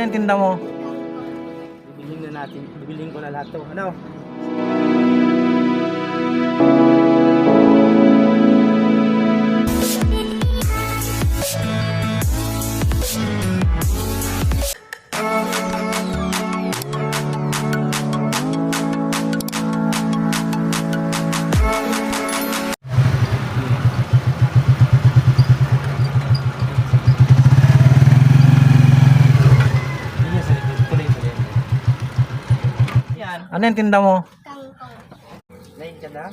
yung tinda mo? Bibilhin na natin. Bibilhin ko na lahat to. Ano? Yan. Ano yung tinda mo? Kangkong. Ngayon ka na?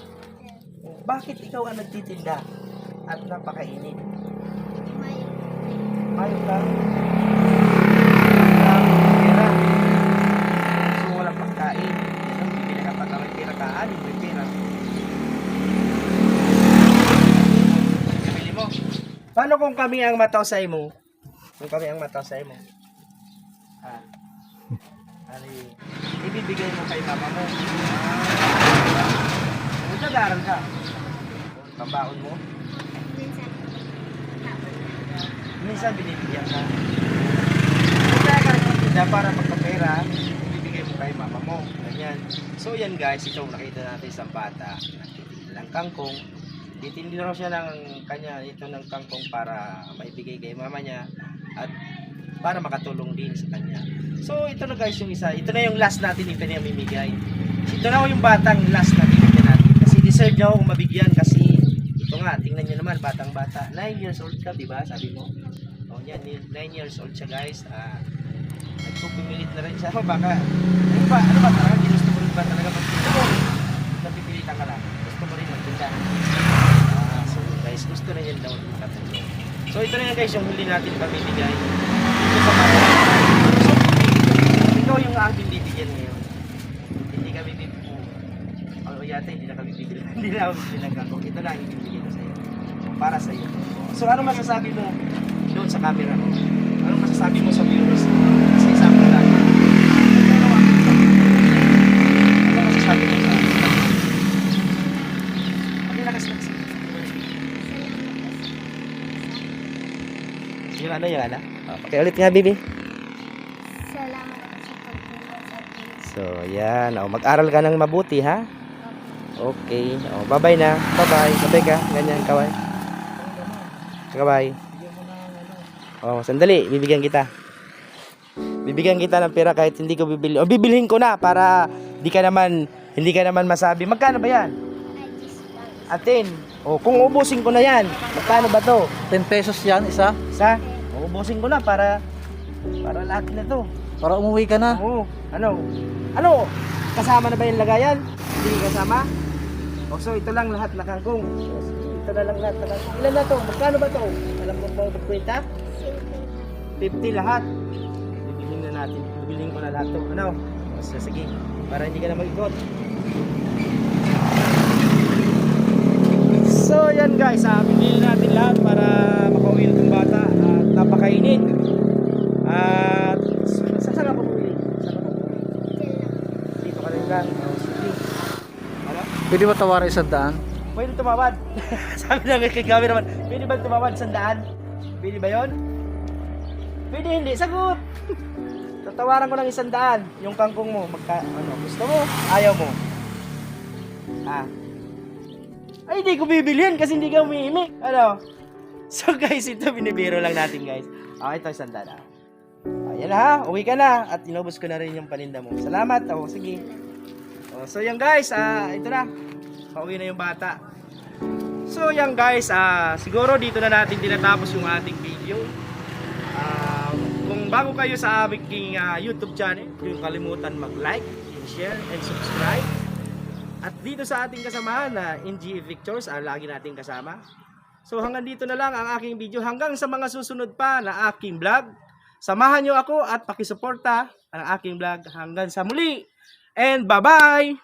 Bakit ikaw ang nagtitinda at napakainit? May Ayaw ka? Pera. So walang pagkain. Ano, bibili ka pa ng pera ka. Ano yung pera? Bibili mo. Paano kung kami ang matausay mo? Kung kami ang matausay mo? Ha? Ano yun? Ibibigay mo kay mama mo. Kung nag-aaral ka, pambaon mo, minsan. minsan binibigyan ka. Kung kaya ka nagtitinda para magpapera, ibibigay mo kay mama mo. Ganyan. So yan guys, ito nakita natin isang bata. Nagtitinda ng kangkong. Titindi raw siya ng kanya ito ng kangkong para maibigay kay mama niya at para makatulong din sa kanya. So ito na guys yung isa. Ito na yung last natin yung pinamimigay. Ito na yung batang last na binigyan natin. Kasi deserve niya akong mabigyan kasi ito nga, tingnan niyo naman, batang-bata. 9 years old ka, diba? Sabi mo. O yan, 9 years old siya guys. Nagpupumilit na rin siya. Baka, ano ba talaga? Ginusto mo rin ba talaga magtinda mo? Napipilitan ka lang. Gusto mo rin magtinda. So guys, gusto na yan daw magtinda. So ito na yan guys, yung huli natin pamimigay. Ito sa mga. So, ikaw yung aking bibigyan ngayon. Hindi kami bibigyan. O yata, hindi na kami bibigyan. Hindi na ako bibigyan ng kangkong. Ito lang yung bibigyan ko sa'yo. Para sa'yo. So ano masasabi mo doon sa camera mo? Ano masasabi mo sa viewers? Kasi example lang. Ano masasabi mo sa lakas na kasi. Yung ano, yung ano? Okay, ulit nga, baby. Salamat sa pagtulong sa akin. So, yan. O, mag-aral ka ng mabuti, ha? Okay. O, bye-bye na. Bye-bye. Bye-bye ka. Ganyan, kaway. Kaway. O, sandali. Bibigyan kita. Bibigyan kita ng pera kahit hindi ko bibili. O, bibilhin ko na para hindi ka naman masabi. Magkano ba yan? Atin. O, kung ubusin ko na yan, magkano ba to? 10 pesos yan, isa. Isa? O, ubusin ko na para lahat na to. Para umuwi ka na. Oo. Ano? Kasama na ba yung lagayan? Hindi kasama? O, so ito lang lahat na kangkong. Ito na lang lahat na kangkong. Ilan na to? Magkano ba to? Alam mo ba magkwenta? 50 lahat. Bibilhin ko na lahat to. Ano? So, sige. Para hindi ka na mag-ikot. So yan guys, bibilhin natin lahat para makauwi na itong bata. At napakainit. At saan ka pumili? Dito ka rin lang. Sige. Ano? Pwede ba tawaran 100? Pwede tumawad. Sabi na kay cameraman, pwede ba tumawad 100? Pwede ba yun? Pwede hindi. Sagot! Tatawaran ko ng 100. Yung kangkong mo, gusto mo? Ayaw mo? Ay, hindi ko bibilhin kasi hindi ka umiimik. Ano? So guys, ito binibiro lang natin guys. Ito 100. Ayan na ha, uwi ka na. At inubos ko na rin yung paninda mo. Salamat. Sige. So yan guys, ito na. Pauwi na yung bata. So yan guys, siguro dito na natin tinatapos yung ating video. Kung bago kayo sa aming YouTube channel, huwag kalimutan mag-like, share, and subscribe. At dito sa ating kasamahan na NGE Victors, lagi nating kasama. So hanggang dito na lang ang aking video. Hanggang sa mga susunod pa na aking vlog. Samahan nyo ako at pakisuporta ang aking vlog. Hanggang sa muli. And bye-bye!